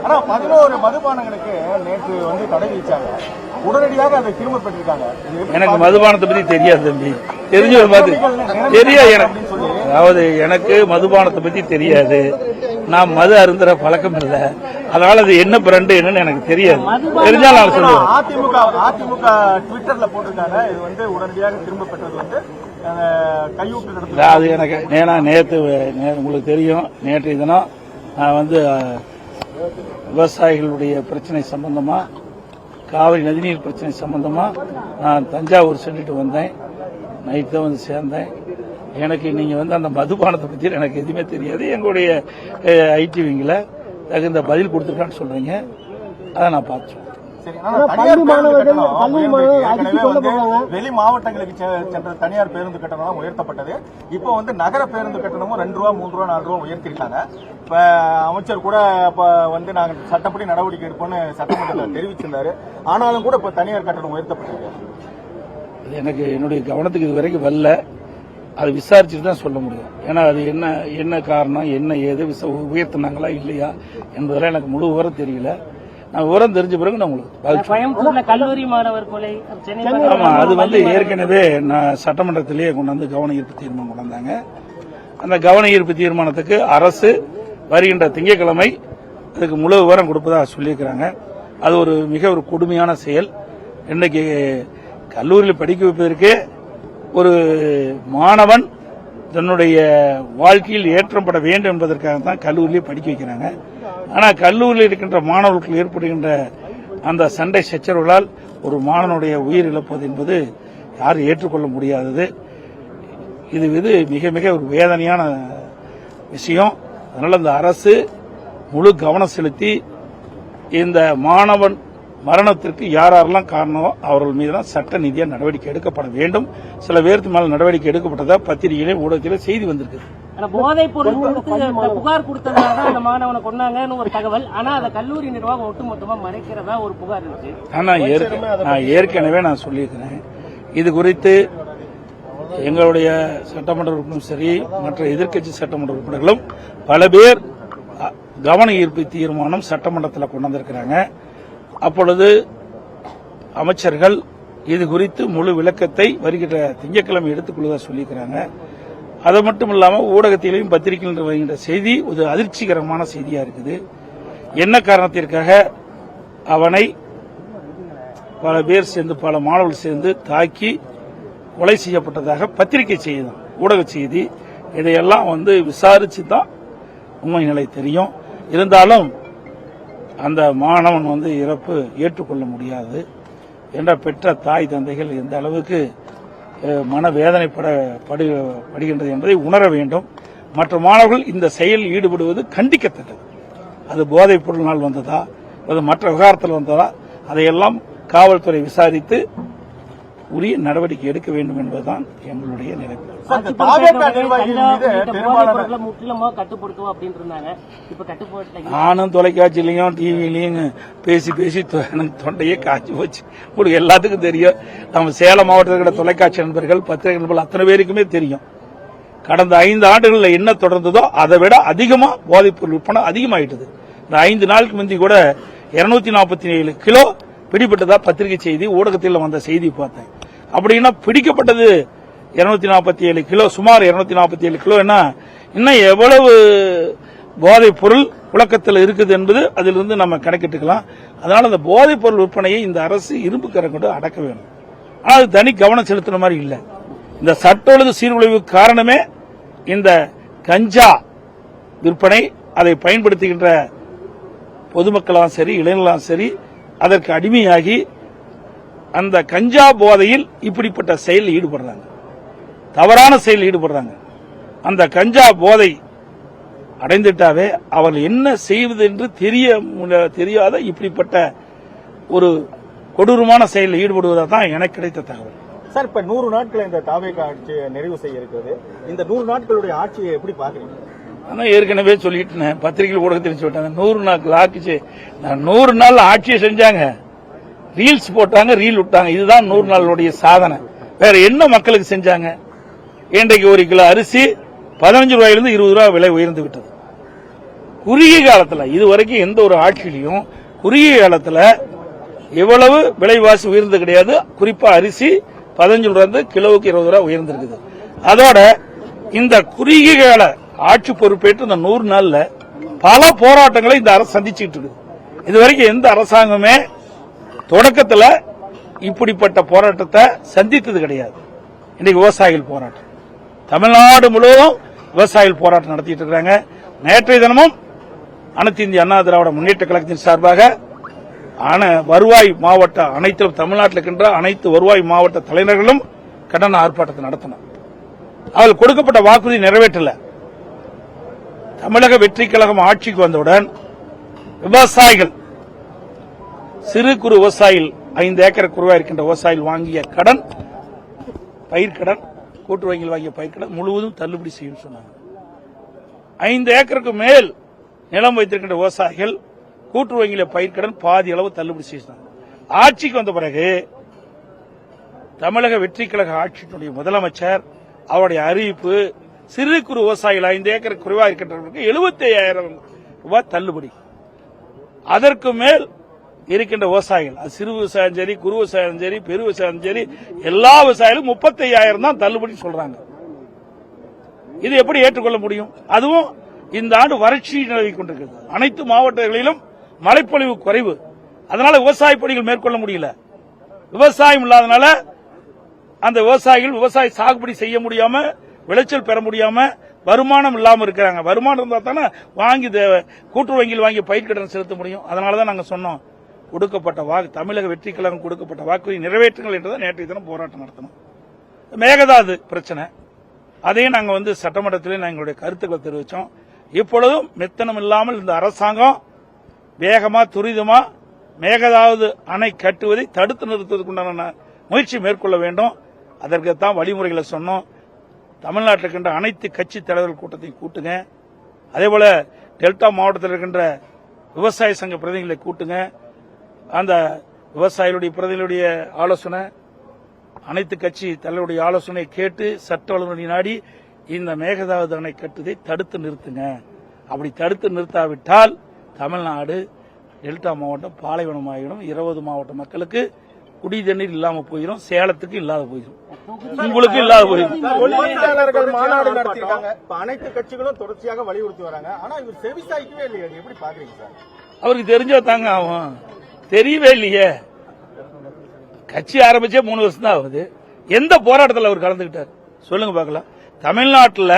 ஆனா 11 மதுபானங்களுக்கு நேற்று வந்து தடை விதிச்சாங்க, உடனடியாக அதை திரும்ப பெற்றிருக்காங்க. எனக்கு மதுபானத்தை பத்தி தெரியாது தம்பி, தெரிஞ்ச தெரியாது எனக்கு. அதாவது எனக்கு மதுபானத்தை பத்தி தெரியாது, நான் மது அருந்துற பழக்கம் இல்லை, அதனால அது என்ன பிராண்டு என்னன்னு எனக்கு தெரியாது. தெரிஞ்சாலும் நான் சொல்லுவேன். அதிமுக ட்விட்டர்ல போட்டிருக்காங்க, இது வந்து உடனடியாக திரும்ப பெற்றது வந்து கையூட்டு. அது எனக்கு நேற்று உங்களுக்கு தெரியும், நேற்றைய தினம் நான் வந்து விவசாயிகளுடைய பிரச்சனை சம்பந்தமா, காவிரி நதிநீர் பிரச்சனை சம்பந்தமா நான் தஞ்சாவூர் சென்றுட்டு வந்தேன். நைட் தான் வந்து சேர்ந்தேன். எனக்கு நீங்க வந்து அந்த மதுபானத்தை பத்தி எனக்கு எதுவுமே தெரியாது. எங்களுடைய ஐடிவிங்கில் தகுந்த பதில் கொடுத்துருக்கான்னு சொல்றீங்க, அதை நான் பார்த்தேன். வெளி மாவட்டங்களுக்கு சென்ற தனியார் பேருந்து கட்டணம் உயர்த்தப்பட்டது. இப்போ வந்து நகர பேருந்து கட்டணமும் 2 ரூபா 3 ரூபா 4 ரூபா உயர்த்திருக்காங்க. இப்ப அமைச்சர் கூட வந்து நாங்க சட்டப்படி நடவடிக்கை எடுப்போம்னு சட்டமன்றத்தில் தெரிவிச்சிருந்தாரு. ஆனாலும் கூட இப்ப தனியார் கட்டணம் உயர்த்தப்பட்டிருக்கு. எனக்கு என்னுடைய கவனத்துக்கு இது வரைக்கும் வரல, அது விசாரிச்சுட்டு தான் சொல்ல முடியும். ஏன்னா அது என்ன காரணம், என்ன ஏது உயர்த்தினாங்களா இல்லையா என்பதெல்லாம் எனக்கு முழு விவரம் தெரியல. நான் விவரம் தெரிஞ்ச பிறகு நான் உங்களுக்கு கல்லூரி மாணவர் கொலை. ஆமா, அது வந்து ஏற்கனவே நான் சட்டமன்றத்திலேயே கொண்டாந்து கவன ஈர்ப்பு தீர்மானம் கொண்டாந்தாங்க. அந்த கவன ஈர்ப்பு தீர்மானத்துக்கு அரசு வருகின்ற திங்கட்கிழமை அதுக்கு முழு விவரம் கொடுப்பதாக சொல்லியிருக்கிறாங்க. அது ஒரு மிக ஒரு கொடுமையான செயல். இன்னைக்கு கல்லூரியில் படிக்க வைப்பதற்கு ஒரு மாணவன் தன்னுடைய வாழ்க்கையில் ஏற்றப்பட வேண்டும் என்பதற்காக தான் கல்லூரியிலே படிக்க வைக்கிறாங்க. ஆனால் கல்லூரியில் இருக்கின்ற மாணவர்களுக்கு ஏற்படுகின்ற அந்த சண்டை சச்சரவுகளால் ஒரு மாணவனுடைய உயிர் இழப்பது என்பது யாரும் ஏற்றுக்கொள்ள முடியாதது. இது மிக மிக ஒரு வேதனையான விஷயம். அதனால இந்த அரசு முழு கவனம் செலுத்தி இந்த மாணவன் மரணத்திற்கு யாரெல்லாம் காரணமோ அவர்கள் மீதுதான் சட்ட நீதியாக நடவடிக்கை எடுக்கப்பட வேண்டும். சில பேருக்கு மேல நடவடிக்கை எடுக்கப்பட்டதா பத்திரிகையிலே ஊடகத்திலே செய்தி வந்திருக்கு. போதைப் பொருள் புகார் கொடுத்ததாக அந்த மாணவனை கொண்டாங்கன்னு ஒரு தகவல். ஆனா அந்த கல்லூரி நிர்வாகம் ஒட்டுமொத்தமா மறைக்கிறதா ஒரு புகார் இருக்கு. நான் ஏற்கனவே நான் சொல்லியிருக்கிறேன். இது குறித்து எங்களுடைய சட்டமன்ற உறுப்பினரும் சரி, மற்ற எதிர்க்கட்சி சட்டமன்ற உறுப்பினர்களும் பல பேர் கவன ஈர்ப்பு தீர்மானம் சட்டமன்றத்தில் கொண்டு வந்திருக்கிறாங்க. அப்பொழுது அமைச்சர்கள் இது குறித்து முழு விளக்கத்தை வருகின்ற திங்கட்கிழமை எடுத்துக் கொள்வதாக சொல்லியிருக்கிறாங்க. அது மட்டும் இல்லாமல் ஊடகத்திலையும் பத்திரிகையில் வருகின்ற செய்தி ஒரு அதிர்ச்சிகரமான செய்தியா இருக்குது. என்ன காரணத்திற்காக அவனை பல பேர் சேர்ந்து, பல மாணவர்கள் சேர்ந்து தாக்கி கொலை செய்யப்பட்டதாக பத்திரிகை செய்தி, ஊடக செய்தி, இதையெல்லாம் வந்து விசாரிச்சு தான் உண்மை நிலை தெரியும். இருந்தாலும் அந்த மாணவன் வந்து இறப்பு ஏற்றுக்கொள்ள முடியாது என்ற பெற்ற தாய் தந்தைகள் எந்த அளவுக்கு மனவேதனைப்படுகின்றது என்பதை உணர வேண்டும். மற்ற மாணவர்கள் இந்த செயலில் ஈடுபடுவது கண்டிக்கத்தக்கது. அது போதைப் பொருளினால் வந்ததா அல்லது மற்ற விவகாரத்தில் வந்ததா, அதையெல்லாம் காவல்துறை விசாரித்து உரிய நடவடிக்கை எடுக்க வேண்டும் என்பதுதான் எங்களுடைய நிலைப்பாடு. நானும் தொலைக்காட்சியிலையும் டிவிலையும் பேசி பேசி எனக்கு தொண்டையே காய்ச்சி போச்சு. உங்களுக்கு எல்லாத்துக்கும் தெரியும். நம்ம சேலம் மாவட்டத்தில் இருக்கிற தொலைக்காட்சி நண்பர்கள், பத்திரிகை நண்பர்கள் அத்தனை பேருக்குமே தெரியும். கடந்த 5 ஆண்டுகளில் என்ன தொடர்ந்ததோ அதை விட அதிகமா போதைப் பொருள் விற்பனை அதிகமாயிட்டது. இந்த 5 நாளுக்கு முந்தி கூட 247 கிலோ பிடிபட்டதா பத்திரிகை செய்தி, ஊடகத்தில் வந்த செய்தி பார்த்தேன். அப்படின்னா பிடிக்கப்பட்டது 247 கிலோ, சுமார் 247 கிலோ. இன்னும் எவ்வளவு போதைப் பொருள் புழக்கத்தில் இருக்குது என்பது அதிலிருந்து நம்ம கணக்கிட்டுக்கலாம். அதனால இந்த போதைப் பொருள் விற்பனையை இந்த அரசு இரும்பு கரம் கொண்டு அடக்க வேண்டும். ஆனால் அது தனி கவனம் செலுத்துற மாதிரி இல்லை. இந்த சட்ட ஒழுங்கு சீர்குலைவு காரணமே இந்த கஞ்சா விற்பனை, அதை பயன்படுத்துகின்ற பொதுமக்களாம் சரி, இளைஞர்களாம் சரி, அதற்கு அடிமையாகி அந்த கஞ்சா போதையில் இப்படிப்பட்ட செயலில் ஈடுபடுறாங்க, தவறான செயலில் ஈடுபடுறாங்க. அந்த கஞ்சா போதை அடைந்துட்டாவே அவர்கள் என்ன செய்வது என்று தெரியாத இப்படிப்பட்ட ஒரு கொடூரமான செயலில் ஈடுபடுவதாக தான் எனக்கு கிடைத்த தகவல். சார், இப்ப 100 நாட்கள் இந்த தாவேகா ஆட்சி நிறைவு செய்ய இருக்கிறது. இந்த 100 நாட்களுடைய ஆட்சியை எப்படி பாக்குறீங்க? ஆனா ஏற்கனவே சொல்லிட்டு பத்திரிகை ஊடகத்தில் சொல்லிட்டாங்க 100 நாட்கள் ஆட்சி. 100 நாள் ஆட்சியை செஞ்சாங்க, ரீல்ஸ் போட்டாங்க, ரீல் விட்டாங்க. இதுதான் 100 நாளுடைய சாதனை. வேற என்ன மக்களுக்கு செஞ்சாங்க? இன்றைக்கு 1 கிலோ அரிசி 15 ரூபாயிலிருந்து 20 ரூபாய் விலை உயர்ந்து விட்டது. குறுகிய காலத்துல இதுவரைக்கும் எந்த ஒரு ஆட்சியிலையும் குறுகிய காலத்துல இவ்வளவு விலைவாசி உயர்ந்து கிடையாது. குறிப்பா அரிசி 15 ரூபாய் கிலோவுக்கு 20 ரூபாய் உயர்ந்திருக்குது. அதோட இந்த குறுகிய கால ஆட்சி பொறுப்பேற்று இந்த 100 நாள்ல பல போராட்டங்களை இந்த அரசு சந்திச்சுட்டு இருக்கு. இதுவரைக்கும் எந்த அரசாங்கமே தொடக்கத்துல இப்படிப்பட்ட போராட்டத்தை சந்தித்தது கிடையாது. இன்னைக்கு விவசாயிகள் போராட்டம் தமிழ்நாடு முழுவதும் விவசாயிகள் போராட்டம் நடத்திட்டு இருக்காங்க. நேற்றைய தினமும் அனைத்து இந்திய அண்ணா திராவிட முன்னேற்ற கழகத்தின் சார்பாக வருவாய் மாவட்ட அனைத்து தமிழ்நாட்டில் இருக்கின்ற அனைத்து வருவாய் மாவட்ட தலைவர்களும் கண்டன ஆர்ப்பாட்டத்தை நடத்தினர். அவர்கள் கொடுக்கப்பட்ட வாக்குறுதி நிறைவேற்றல. தமிழக வெற்றி கழகம் ஆட்சிக்கு வந்தவுடன் விவசாயிகள் சிறு குறு விவசாயிகள் 5 ஏக்கர் குறைவாக இருக்கின்ற விவசாயிகள் வாங்கிய கடன் பயிர்க்கடன் கூட்டு வங்கியில் வாங்கிய பயிர்க்கடன் முழுவதும் தள்ளுபடி செய்யும் சொன்னாங்க. 5 ஏக்கருக்கு மேல் நிலம் வைத்திருக்கின்ற விவசாயிகள் கூட்டு வங்கியில பயிர்க்கடன் பாதி அளவு தள்ளுபடி செய்தாங்க. ஆட்சிக்கு வந்த பிறகு தமிழக வெற்றி கழக ஆட்சியினுடைய முதலமைச்சர் அவருடைய அறிவிப்பு சிறு குறு விவசாயிகள் 5 ஏக்கர் குறைவாக இருக்கின்றவர்களுக்கு 75,000 ரூபாய் தள்ளுபடி. அதற்கு மேல் இருக்கின்ற விவசாயிகள் அது சிறு விவசாயம் சரி குறு விவசாயம் சரி பெரு விவசாயம் சரி எல்லா விவசாயிகளும் 35,000 தான் தள்ளுபடி சொல்றாங்க. இது எப்படி ஏற்றுக்கொள்ள முடியும்? அதுவும் இந்த ஆண்டு வறட்சி நிலவி கொண்டிருக்கிறது. அனைத்து மாவட்டங்களிலும் மழைப்பொழிவு குறைவு. அதனால விவசாய பணிகள் மேற்கொள்ள முடியல. விவசாயம் இல்லாதனால அந்த விவசாயிகள் விவசாய சாகுபடி செய்ய முடியாம விளைச்சல் பெற முடியாம வருமானம் இல்லாம இருக்கிறாங்க. வருமானம் இருந்தா தானே வாங்கி கூட்டு வங்கியில் வாங்கி பயிர்க்கடன் செலுத்த முடியும். அதனாலதான் நாங்க சொன்னோம் கொடுக்கப்பட்ட வாக்கு தமிழக வெற்றி கழகம் கொடுக்கப்பட்ட வாக்குறுதி நிறைவேற்றுங்கள் என்றுதான் நேற்றைய தினம் போராட்டம் நடத்தணும். மேகதாது பிரச்சனை அதையும் நாங்க சட்டமன்றத்திலே எங்களுடைய கருத்துக்களை தெரிவிச்சோம். இப்பொழுதும் மெத்தனம் இல்லாமல் இந்த அரசாங்கம் வேகமா துரிதமா மேகதாது அணை கட்டுவதை தடுத்து நிறுத்துவதற்குண்டான முயற்சி மேற்கொள்ள வேண்டும். அதற்குத்தான் வழிமுறைகளை சொன்னோம். தமிழ்நாட்டில் இருக்கின்ற அனைத்து கட்சி தலைவர்கள் கூட்டத்தையும் கூட்டுங்க. அதேபோல டெல்டா மாவட்டத்தில் இருக்கின்ற விவசாய சங்க பிரதிநிதிகளை கூட்டுங்க. அந்த விவசாயிகளுடைய பிரதிநிதிகளுடைய ஆலோசனை அனைத்து கட்சி தலைவருடைய ஆலோசனை கேட்டு சட்ட வல்லுநரை நாடி இந்த மேகதாது அணை கட்டுவதை தடுத்து நிறுத்துங்க. அப்படி தடுத்து நிறுத்தாவிட்டால் தமிழ்நாடு டெல்டா மாவட்டம் பாலைவனமாகிடும். 20 மாவட்ட மக்களுக்கு குடி தண்ணீர் இல்லாம போயிடும். சேலத்துக்கு இல்லாத போயிடும். உங்களுக்கு இல்லாத போயிடும். தொழிலாளர்கள் மாநாடு நடத்திருக்காங்க. அனைத்து கட்சிகளும் தொடர்ச்சியாக வலியுறுத்தி வராங்க. ஆனா இவர் செவிசாய்க்கவே இல்லையா? எப்படி பாக்குறீங்க சார்? அவருக்கு தெரிஞ்சா தாங்க ஆகும். தெரியவே இல்லையே. கட்சி ஆரம்பிச்சே 3 வருஷம் தான் ஆகுது. எந்த போராட்டத்தில் அவர் கலந்துகிட்டார் சொல்லுங்க பார்க்கலாம். தமிழ்நாட்டில்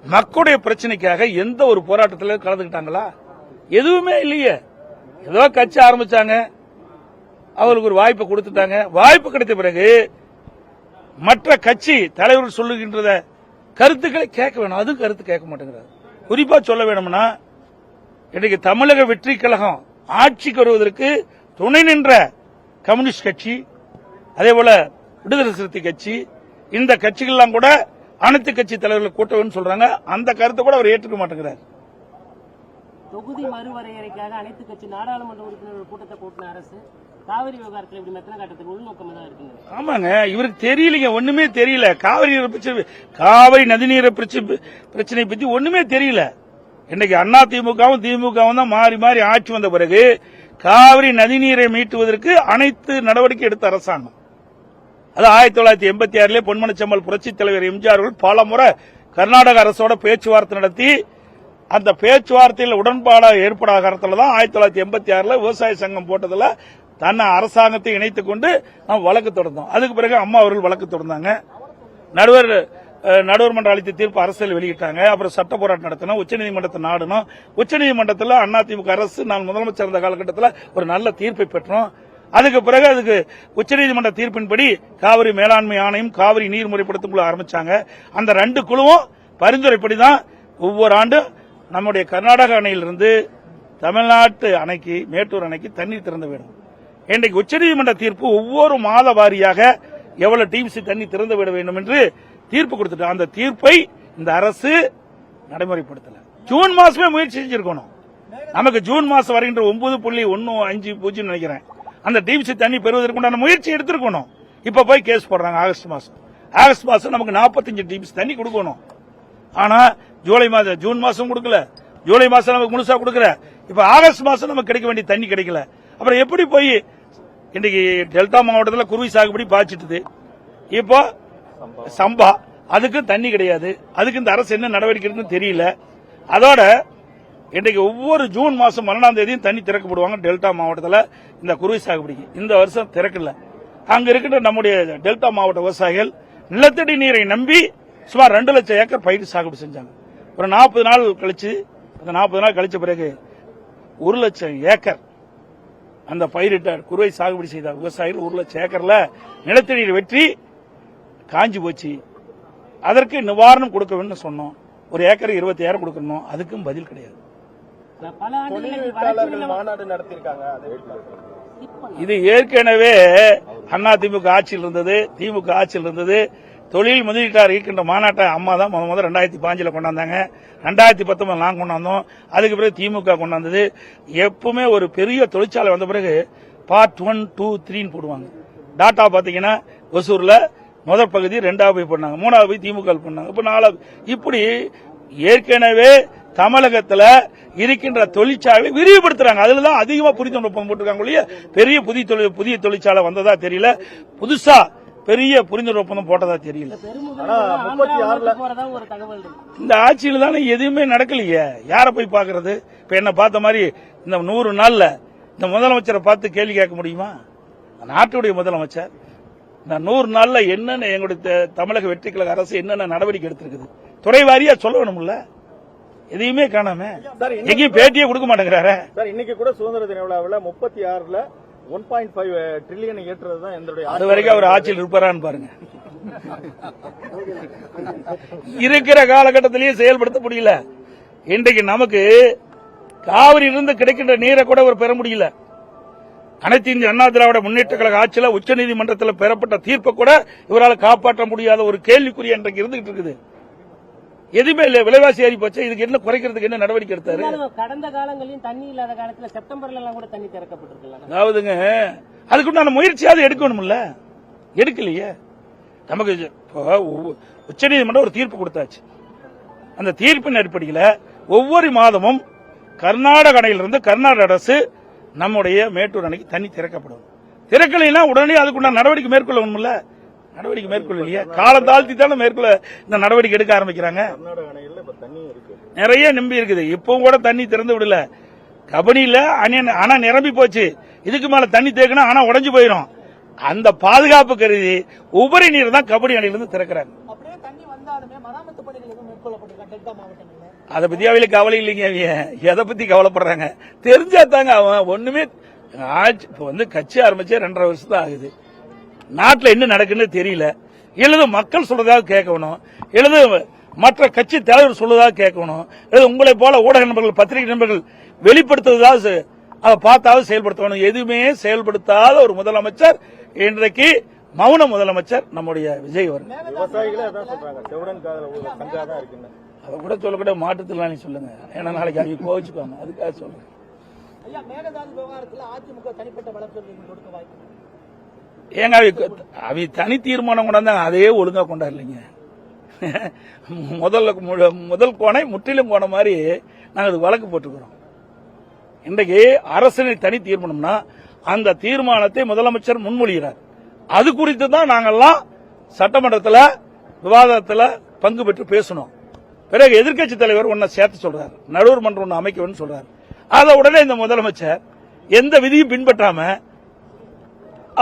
மக்களுடைய பிரச்சனைக்காக எந்த ஒரு போராட்டத்தில் கலந்துகிட்டாங்களா? எதுவுமே இல்லையே. ஏதோ கட்சி ஆரம்பிச்சாங்க, அவருக்கு ஒரு வாய்ப்பை கொடுத்துட்டாங்க. வாய்ப்பு கிடைத்த பிறகு மற்ற கட்சி தலைவர்கள் சொல்லுகின்ற கருத்துக்களை கேட்க வேணும். அது கருத்து கேட்க மாட்டேங்கிறார். குறிப்பா சொல்ல வேணும்னா இன்றைக்கு தமிழக வெற்றி கழகம் ஆட்சிக்கு வருவதற்கு துணை நின்ற கம்யூனிஸ்ட் கட்சி, அதேபோல விடுதலை சிறுத்தை கட்சி, இந்த கட்சிகள் எல்லாம் கூட அனைத்து கட்சி தலைவர்களை கூட்டணும்னு சொல்றாங்க. அந்த கருத்தை கூட அவர் ஏற்றுக்க மாட்டேங்கிறார். தொகுதி மறுவரையறைக்காக அனைத்து கட்சி நாடாளுமன்ற உறுப்பினர்கள் கூட்டத்தை கூட்டின அரசு காவிரி விவகாரத்தில் இப்படி மெத்தனை காட்டுறதுக்கு உள்நோக்கம் தான் இருக்குங்க. ஆமாங்க, இவருக்கு தெரியலீங்க, ஒண்ணுமே தெரியல. காவிரி நதிநீர் பிரச்சனை பத்தி ஒண்ணுமே தெரியல. இன்னைக்கு அண்ணா திமுகவும் திமுகவும் தான் மாறி மாறி ஆட்சி வந்த பிறகு காவிரி நதிநீரை மீட்டுவதற்கு அனைத்து நடவடிக்கை எடுத்த அரசாங்கம். அது 1986 பொன்மனச்செம்மல் புரட்சித் தலைவர் எம்ஜிஆர் அவர்கள் பல முறை கர்நாடக அரசோட பேச்சுவார்த்தை நடத்தி அந்த பேச்சுவார்த்தையில் உடன்பாடு ஏற்படாத காரணத்தில் தான் 1986 விவசாய சங்கம் போட்டதில் தன்னை அரசாங்கத்தை இணைத்துக் கொண்டு நாம் வழக்கு தொடர்ந்தோம். அதுக்கு பிறகு அம்மா அவர்கள் வழக்கு தொடர்ந்தாங்க. நடுவர் மன்ற அளித்த தீர்ப்பு அரசியல் வெளியிட்டாங்க. அப்புறம் சட்ட போராட்டம் நடத்தினோம். உச்சநீதிமன்றத்தை நாடணும். உச்சநீதிமன்றத்தில் அதிமுக அரசு நான் முதலமைச்சர் இருந்த காலகட்டத்தில் ஒரு நல்ல தீர்ப்பை பெற்றோம். அதுக்கு பிறகு உச்சநீதிமன்ற தீர்ப்பின்படி காவிரி மேலாண்மை ஆணையம் காவிரி நீர் முறைப்படுத்தும் குழு ஆரம்பிச்சாங்க. அந்த 2 குழுவும் பரிந்துரைப்படி தான் ஒவ்வொரு ஆண்டும் நம்முடைய கர்நாடக அணையிலிருந்து தமிழ்நாட்டு அணைக்கு மேட்டூர் அணைக்கு தண்ணீர் திறந்து விடும். இன்றைக்கு உச்சநீதிமன்ற தீர்ப்பு ஒவ்வொரு மாத வாரியாக எவ்வளவு டிஎம்சி தண்ணி திறந்து விட வேண்டும் என்று தீர்ப்பு கொடுத்துட்டு அந்த தீர்ப்பை இந்த அரசு நடைமுறைப்படுத்தல. ஜூன் மாசமே முயற்சி செஞ்சிருக்கணும். நமக்கு ஜூன் மாசம் வருகின்ற 9.15 நினைக்கிறேன் அந்த டிஎம்சி தண்ணி பெறுவதற்குண்டான முயற்சி எடுத்திருக்கணும். இப்ப போய் கேஸ் போடுறாங்க. ஆகஸ்ட் மாசம் நமக்கு 45 டிஎம்சி தண்ணி கொடுக்கணும். ஆனா ஜூன் மாசம் கொடுக்கல, ஜூலை மாசம் நமக்கு முழுசா கொடுக்கற, இப்ப ஆகஸ்ட் மாசம் நமக்கு கிடைக்க வேண்டிய தண்ணி கிடைக்கல. அப்புறம் எப்படி போய் இன்னைக்கு டெல்டா மாவட்டத்தில் குருவி சாகுபடி பாய்ச்சிட்டுது, இப்போ சம்பா அதுக்கு தண்ணி கிடையாது. அதுக்கு இந்த அரசு என்ன நடவடிக்கை எடுக்குன்னு தெரியல. அதோட இன்றைக்கு ஒவ்வொரு ஜூன் மாசம் 12ஆம் தேதியும் தண்ணி திறக்கப்படுவாங்க டெல்டா மாவட்டத்தில் இந்த குருவி சாகுபடிக்கு. இந்த வருஷம் திறக்கல. அங்க இருக்கின்ற நம்முடைய டெல்டா மாவட்ட விவசாயிகள் நிலத்தடி நீரை நம்பி சுமார் 2 லட்சம் ஏக்கர் பயிர் சாகுபடி செஞ்சாங்க. ஒரு 40 நாள் கழிச்சு, அந்த 40 நாள் கழிச்ச பிறகு 1 லட்சம் ஏக்கர் அந்த பயிரிட்ட குருவை சாகுபடி செய்த விவசாயிகள் 1 லட்சம் ஏக்கர்ல நிலத்தடி நீர் வெற்றி காஞ்சி போச்சு. அதற்கு நிவாரணம் கொடுக்க வேண்டும் சொன்னோம். ஒரு ஏக்கர் 20,000 கொடுக்கணும். அதுக்கும் பதில் கிடையாது. மாநாடு நடத்திருக்காங்க. இது ஏற்கனவே அதிமுக ஆட்சியில் இருந்தது, திமுக ஆட்சியில் இருந்தது. தொழில் முதலீட்டாளர் இருக்கின்ற மாநாட்டை அம்மா தான் முதல் 2005 கொண்டாந்தாங்க. 2019 நாங்க கொண்டாந்தோம். அதுக்கு பிறகு திமுக கொண்டாந்தது. எப்பவுமே ஒரு பெரிய தொழிற்சாலை வந்த பிறகு பார்ட் 1, 2, 3 போடுவாங்க. டாட்டா பாத்தீங்கன்னா ஒசூர்ல முதல் பகுதி 2வது போய் பண்ணாங்க, 3வது போய் திமுக பண்ணாங்க, இப்ப 4வது. இப்படி ஏற்கனவே தமிழகத்துல இருக்கின்ற தொழிற்சாலை விரிவுபடுத்துறாங்க. அதுலதான் அதிகமா புரிந்துணர்வு போட்டிருக்காங்க. பெரிய புதிய தொழிற்சாலை வந்ததா தெரியல, புதுசா பெரிய புரிந்துணர்வு ஒப்பந்தம் போட்டதா தெரியல. இந்த ஆட்சியில தானே எதுவுமே நடக்கலையே. யார போய் பாக்குறது? இப்ப என்ன பார்த்த மாதிரி இந்த 100 நாள்ல இந்த முதலமைச்சரை பார்த்து கேள்வி கேட்க முடியுமா? நாட்டுடைய முதலமைச்சர் இந்த 100 நாள்ல என்னென்ன எங்களுடைய தமிழக வெற்றி கழக அரசு என்னென்ன நடவடிக்கை எடுத்திருக்குது துறை வாரியா சொல்லணும்ல. எதையுமே காணாம எங்கேயும் பேட்டியே கொடுக்க மாட்டேங்கிறாரு. இன்னைக்கு கூட சுதந்திர தின விழாவில் 36ல 1.5 ட்ரில்லியன் ஏற்றுறதுதான் என்னுடைய. அது வரைக்கும் அவர் ஆட்சியில் இருப்பாரான்னு பாருங்க. இருக்கிற காலகட்டத்திலேயே செயல்படுத்த முடியல. இன்றைக்கு நமக்கு காவிரியிலிருந்து கிடைக்கின்ற நீரை கூட அவர் பெற முடியல. அனைத்து இந்திய அண்ணா திராவிட முன்னேற்ற கழக ஆட்சியில் உச்சநீதிமன்றத்தில் பெறப்பட்ட தீர்ப்பை கூட இவரால் காப்பாற்ற முடியாத ஒரு கேள்விக்குறி இன்றைக்கு இருந்துகிட்டு இருக்குது. எதுவுமே இல்ல, விலைவாசி ஏறி போச்சு. இதுக்கு என்ன குறைக்கிறதுக்கு என்ன நடவடிக்கை எடுத்தாரு? கடந்த காலங்களில் தண்ணி இல்லாத காலத்துல செப்டம்பர்ல எல்லாம் கூட தண்ணி திறக்கப்பட்டிருக்கலாம். அதாவதுங்க, அதுக்குண்டான முயற்சியாவது எடுக்கணும்ல, எடுக்கலையே. நமக்கு உச்சநீதிமன்றம் ஒரு தீர்ப்பு கொடுத்தாச்சு. அந்த தீர்ப்பின் அடிப்படையில் ஒவ்வொரு மாதமும் கர்நாடக அணையிலிருந்து கர்நாடக அரசு நம்முடைய மேட்டூர் அணைக்கு தண்ணி திறக்கப்படும். திறக்கலைன்னா உடனே அதுக்குண்டான நடவடிக்கை மேற்கொள்ளணும்ல. நடவடிக்கை மேற்கொள்ளலையே. காலம் தாழ்த்தி தானே மேற்கொள்ள இந்த நடவடிக்கை எடுக்க ஆரம்பிக்கிறாங்க. நிறைய நம்பி இருக்குது. இப்பவும் கூட தண்ணி திறந்து விடல. கபனியில அணை நிரம்பி போச்சு. இதுக்கு மேல தண்ணி தேக்கணும், அணை உடஞ்சு போயிடும். அந்த பாதுகாப்பு கருதி உபரி நீர் தான் கபடி அணையிலிருந்து திறக்கிறாங்க. அதை பத்தி அவையில கவலை இல்லைங்க. எதை பத்தி கவலைப்படுறாங்க? தெரிஞ்சா தாங்க. அவன் ஒண்ணுமே இப்ப கட்சி ஆரம்பிச்சே 2.5 வருஷம் தான் ஆகுது. நாட்டில் என்ன நடக்குன்னு தெரியல. எழுது மக்கள் சொல்றதாக கேட்கணும், எழுது மற்ற கட்சி தலைவர் சொல்றதாக கேட்கணும், எழுது உங்களை போல ஊடக நண்பர்கள் பத்திரிகை நண்பர்கள் வெளிப்படுத்துவதாவது அதை பார்த்தாவது செயல்படுத்தணும். எதுவுமே செயல்படுத்தாத ஒரு முதலமைச்சர் இன்றைக்கு மௌன முதலமைச்சர் நம்முடைய விஜய் அவர். அதை கூட சொல்லக்கூட மாற்றத்திலானே சொல்லுங்க. ஏன்னா நாளைக்கு அவங்க கோவிச்சுப்பாங்க. அதுக்காக சொல்லுங்க. ஏங்க அவை தனி தீர்மானம் கொண்டாந்தாங்க, அதையே ஒழுங்கா கொண்டாடலைங்க. முதல் கோணை முற்றிலும் கோண மாதிரி நாங்க அது வழக்கு போட்டுக்கிறோம். இன்றைக்கு அரசினை தனி தீர்மானம்னா அந்த தீர்மானத்தை முதலமைச்சர் முன்மொழிகிறார். அது குறித்து தான் நாங்கெல்லாம் சட்டமன்றத்தில் விவாதத்தில் பங்கு பெற்று பேசணும். பிறகு எதிர்க்கட்சி தலைவர் ஒன்ன சேர்த்து சொல்றாரு, நடுவர் மன்றம் ஒன்று அமைக்கணும்னு சொல்றாரு. அதை உடனே இந்த முதலமைச்சர் எந்த விதியும் பின்பற்றாம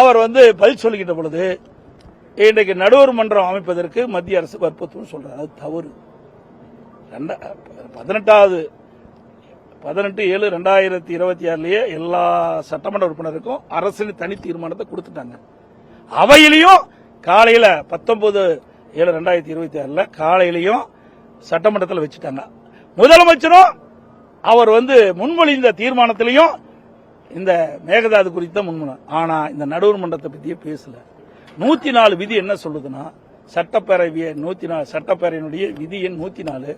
அவர் பதில் சொல்லிக்கிட்ட பொழுது இன்றைக்கு நடுவர் மன்றம் அமைப்பதற்கு மத்திய அரசு வற்புறுத்தும் சொல்றாரு. அது தவறு. 18/7/2026 எல்லா சட்டமன்ற உறுப்பினருக்கும் அரசின் தனி தீர்மானத்தை கொடுத்துட்டாங்க. அவையிலையும் காலையில 19/7/2026 காலையிலையும் சட்டமன்றத்தில் வச்சுட்டாங்க. முதலமைச்சரும் அவர் முன்மொழிந்த தீர்மானத்திலையும் இந்த மேகதாது குறித்த முன்மொழி. ஆனா இந்த நடுவர் மன்றத்தை பத்தியே பேசல. 104 விதி என்ன சொல்லுதுன்னா, சட்டப்பேரவையினுடைய விதி எண் 104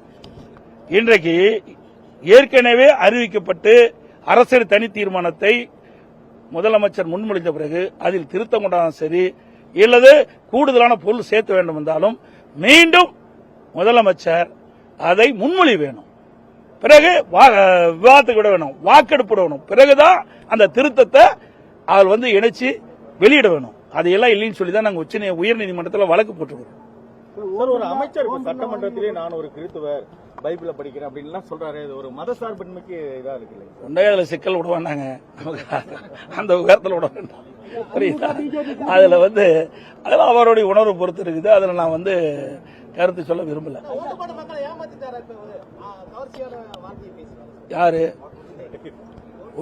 இன்றைக்கு ஏற்கனவே அறிவிக்கப்பட்டு அரசியல் தனி தீர்மானத்தை முதலமைச்சர் முன்மொழிந்த பிறகு அதில் திருத்தம் கொண்டாலும் சரி, இல்லது கூடுதலான பொருள் சேர்த்த வேண்டும் என்றாலும் மீண்டும் முதலமைச்சர் அதை முன்மொழி வேணும். பிறகு விவாதத்துக்கு விட வேணும், வாக்கெடுப்பு வேணும். பிறகுதான் அந்த திருத்தத்தை அவர் இணைச்சு வெளியிட வேணும். அதையெல்லாம் இல்லைன்னு சொல்லி தான் நாங்கள் உயர்நீதிமன்றத்தில் வழக்கு போட்டுக்கிறோம். ஒரு அமைச்சர் சட்டமன்றத்திலே நான் ஒரு கிறிஸ்துவர் பைபிள படிக்கிறேன் அப்படின்லாம் சொல்றாரு. இது ஒரு மத சார்பின்மைக்கு இதா இருக்கு. உண்மையே அதுல சிக்கல் விட வேண்டாங்க, அந்த விவரத்தில் விட வேண்டாம். புரியுதா? அதுல அதெல்லாம் அவருடைய உணர்வு பொறுத்து இருக்குது. அதுல நான் கருத்து சொல்ல விரும்பல. யாரு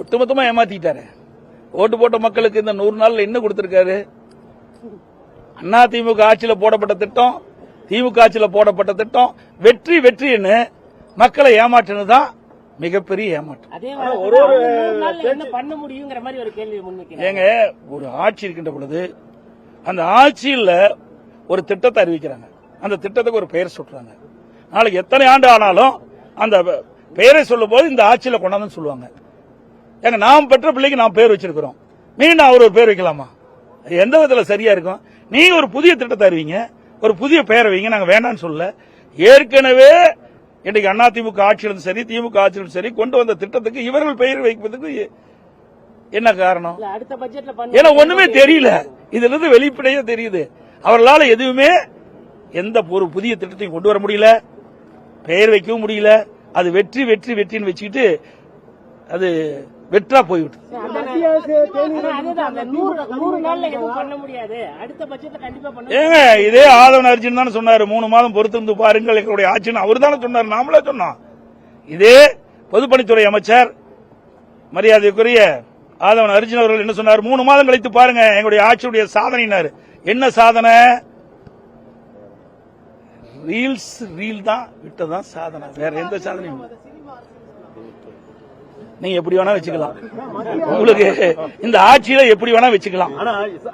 ஒட்டுமொத்தமா ஏமாத்திட்டாரு? ஓட்டு போட்ட மக்களுக்கு இந்த 100 நாள்ல என்ன கொடுத்திருக்காரு? அதிமுக ஆட்சியில் போடப்பட்ட திட்டம், திமுக ஆட்சியில் போடப்பட்ட திட்டம் வெற்றி வெற்றின்னு மக்களை ஏமாற்றினதுதான் மிகப்பெரிய ஏமாற்றம். ஏங்க, ஒரு ஆட்சி இருக்கின்ற பொழுது அந்த ஆட்சியில் ஒரு திட்டத்தை அறிவிக்கிறாங்க, அந்த திட்டத்துக்கு ஒரு பெயர் சொல்றாங்க. நாளைக்கு எத்தனை ஆண்டு ஆனாலும் அந்த பெயரை சொல்லும் போது இந்த ஆட்சியில கொண்டாந்து சொல்லுவாங்க. ஏங்க, நாம் பெற்ற பிள்ளைக்கு நாம் பேர் வச்சிருக்கிறோம், மீண்டும் அவர் ஒரு பேர் வைக்கலாமா? எந்த விதத்துல சரியா இருக்கும்? நீங்க ஒரு புதிய திட்டத்தை அறிவிங்க, ஒரு புதிய பெயரை வைங்க, நாங்க வேண்டாம்னு சொல்ல. ஏற்கனவே இன்றைக்கு அதிமுக ஆட்சியிலும் சரி திமுக ஆட்சியிலும் சரி கொண்டு வந்த திட்டத்துக்கு இவர்கள் பெயர் வைப்பதற்கு என்ன காரணம்? ஏன்னா ஒண்ணுமே தெரியல. இதுல இருந்து வெளிப்படையா தெரியுது, அவர்களால் எதுவுமே எந்த ஒரு புதிய திட்டத்தையும் கொண்டு வர முடியல, பெயர் வைக்கவும் முடியல. அது வெற்றி வெற்றி வெற்றின்னு வச்சுக்கிட்டு அது வெற்றா போய்விட்டு. ஏங்க, இதே ஆதவன் அர்ஜுன் தானே சொன்னாரு, 3 மாதம் பொறுத்திருந்து பாருங்கள் எங்களுடைய ஆட்சின்னு அவர் தானே சொன்னார், நாமளே சொன்னோம். இதே பொதுப்பணித்துறை அமைச்சர் மரியாதைக்குரிய ஆதவன் அர்ஜுன் அவர்கள் என்ன சொன்னார்? 3 மாதம் கழித்து பாருங்க எங்களுடைய ஆட்சியுடைய சாதனை. என்ன சாதனை? ரீல் தான் விட்டதான் சாதனை, வேற எந்த சாதனையும். நீங்க எப்படி வேணா வச்சுக்கலாம், உங்களுக்கு இந்த ஆட்சியில எப்படி வேணா வச்சுக்கலாம்.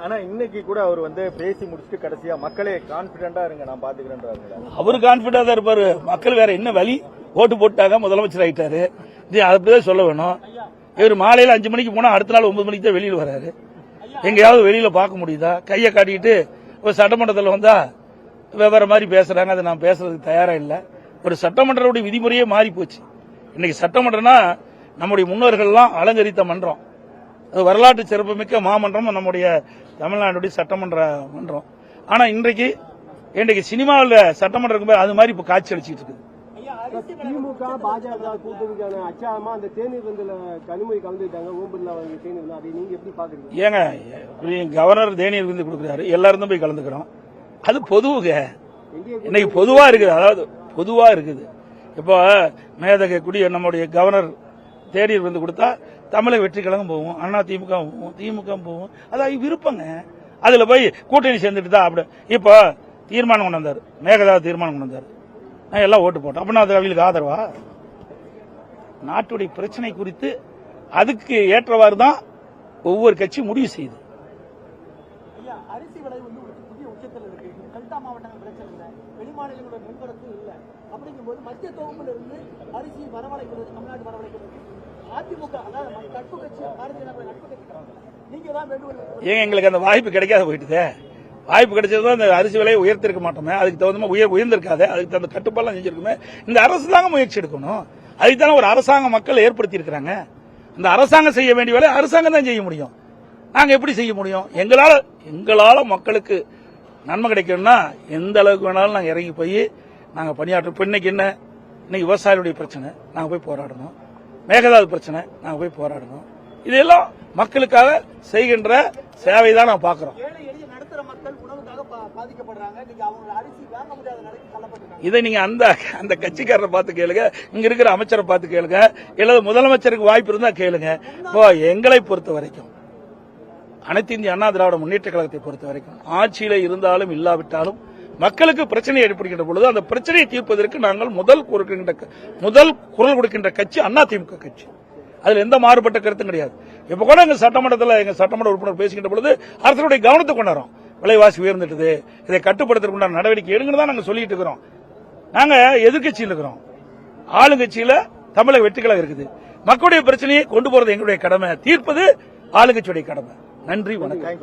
ஆனா இன்னைக்கு கூட அவர் பேசி முடிச்சுட்டு கடைசியா மக்களே கான்பிடண்டா இருங்க நான் பாத்துக்கிறேன். அவரு கான்பிடண்டா தான் இருப்பாரு. மக்கள் வேற என்ன வழி? ஓட்டு போட்டாங்க, முதலமைச்சர் ஆயிட்டாரு. அப்படிதான் சொல்ல வேணும். இவர் மாலையில 5 மணிக்கு போனா அடுத்த நாள் 9 மணிக்கு தான் வெளியில் வராரு. எங்கேயாவது வெளியில பார்க்க முடியுதா? கையை காட்டிட்டு ஒரு சட்டமன்றத்தில் வந்தா வெவ்வேறு மாதிரி பேசுறாங்க. அதை நான் பேசுறதுக்கு தயாரா இல்ல. ஒரு சட்டமன்றத்துடைய விதிமுறையே மாறி போச்சு. இன்னைக்கு சட்டமன்றம்னா நம்முடைய முன்னோர்கள்லாம் அலங்கரித்த மன்றம், அது வரலாற்று சிறப்புமிக்க மாமன்றம் நம்முடைய தமிழ்நாட்டுடைய சட்டமன்ற மன்றம். ஆனா இன்றைக்கு சினிமாவில் சட்டமன்றம் அது மாதிரி இப்ப காட்சி அளிச்சுட்டு இருக்குது. திமுக பாஜக கூட்டணிக்கான அச்சாரமா அந்த தேநீர் கனிமொழி கலந்துட்டாங்க. ஓம் பிர்லா தேநீர், அதை நீங்க எப்படி பாக்குறீங்க? ஏங்க, கவர்னர் தேநீர் விருந்து கொடுக்கிறாரு, எல்லாரும் போய் கலந்துக்கிறோம். அது பொதுவுங்க, இன்னைக்கு பொதுவா இருக்குது. அதாவது பொதுவா இருக்குது. இப்போ மேதக குடி நம்முடைய கவர்னர் தேநீர் விருந்து கொடுத்தா தமிழக வெற்றி கழகம் போவோம், அண்ணா திமுக போவோம், திமுக போவோம். அது விருப்பங்க. அதுல போய் கூட்டணி சேர்ந்துட்டு தான் அப்படி இப்போ தீர்மானம் கொண்டு வந்தாரு, மேகதாது தீர்மானம் கொண்டு வந்தாரு, நான் எல்லாம் ஓட்டு போட்டோம். அப்படின்னா அது அவங்களுக்கு ஆதரவா? நாட்டுடைய பிரச்சனை குறித்து அதுக்கு ஏற்றவாறு தான் ஒவ்வொரு கட்சி முடிவு செய்யுது. அரிசி விலை புதிய உச்சத்தில் இருக்கு. டெல்டா மாவட்டங்கள் பிரச்சனை இல்லை, வெளிமாநிலங்களோட நெல்வரத்து இல்லை. அப்படிங்கும்போது மத்திய தொகுப்புல இருந்து அரிசி வரவழைக்கிறது, தமிழ்நாடு வரவழைக்கிறது அதிமுக, அதாவது நட்பு கட்சி, பாரதிய ஜனதா நட்பு கட்சி, நீங்க தான் வேண்டும். ஏங்க, எங்களுக்கு அந்த வாய்ப்பு கிடைக்காத போயிட்டுதே. வாய்ப்பு கிடைச்சதுதான் இந்த அரிசி விலையை உயர்த்திருக்க மாட்டோமே, அதுக்கு தகுந்த உயர்ந்திருக்காது, அதுக்கு தகுந்த கட்டுப்பாடுலாம் செஞ்சிருக்குமே. இந்த அரசு தாங்க முயற்சி எடுக்கணும். அதுக்கு தானே ஒரு அரசாங்க மக்கள் ஏற்படுத்தி இருக்கிறாங்க. அந்த அரசாங்கம் செய்ய வேண்டிய வேலை அரசாங்கம் தான் செய்ய முடியும். நாங்க எப்படி செய்ய முடியும்? எங்களால மக்களுக்கு நன்மை கிடைக்கணும்னா எந்த அளவுக்கு வேணாலும் நாங்க இறங்கி போய் நாங்க பணியாற்றோம். இப்ப இன்னைக்கு விவசாயிகளுடைய பிரச்சனை நாங்க போய் போராடணும், மேகதாது பிரச்சனை நாங்க போய் போராடணும். இதெல்லாம் மக்களுக்காக செய்கின்ற சேவை தான் நான் பாக்குறோம். இதை நீங்க அந்த கட்சிக்காரரை பார்த்து கேளுங்க, இங்க இருக்கிற அமைச்சரை பார்த்து கேளுங்க, இல்ல முதலமைச்சருக்கு வாய்ப்பு இருந்தா கேளுங்க. இப்போ எங்களை பொறுத்த வரைக்கும் அனைத்து இந்திய அண்ணா திராவிட முன்னேற்ற கழகத்தை பொறுத்த வரைக்கும் ஆட்சியில இருந்தாலும் இல்லாவிட்டாலும் மக்களுக்கு பிரச்சனை ஏற்படுகின்ற பொழுது அந்த பிரச்சனையை தீர்ப்பதற்கு நாங்கள் முதல் குரல் கொடுக்கின்ற கட்சி அதிமுக கட்சி. அதுல எந்த மாறுபட்ட கருத்தும் கிடையாது. இப்ப கூட எங்க சட்டமன்ற உறுப்பினர் பேசுகின்ற பொழுது அரசுடைய கவனத்தை கொண்டாடுறோம். விலைவாசி உயர்ந்துட்டது, இதை கட்டுப்படுத்துறதுக்கு நடவடிக்கை எடுங்கன்னு தான் நாங்க சொல்லிட்டு இருக்கிறோம். நாங்க எதிர்கட்சியில் இருக்கிறோம், ஆளுங்கட்சியில தமிழக வெற்றி கழகம் இருக்குது. மக்களுடைய பிரச்சனையை கொண்டு போறது எங்களுடைய கடமை, தீர்ப்பது ஆளுங்கட்சியுடைய கடமை. நன்றி, வணக்கம்.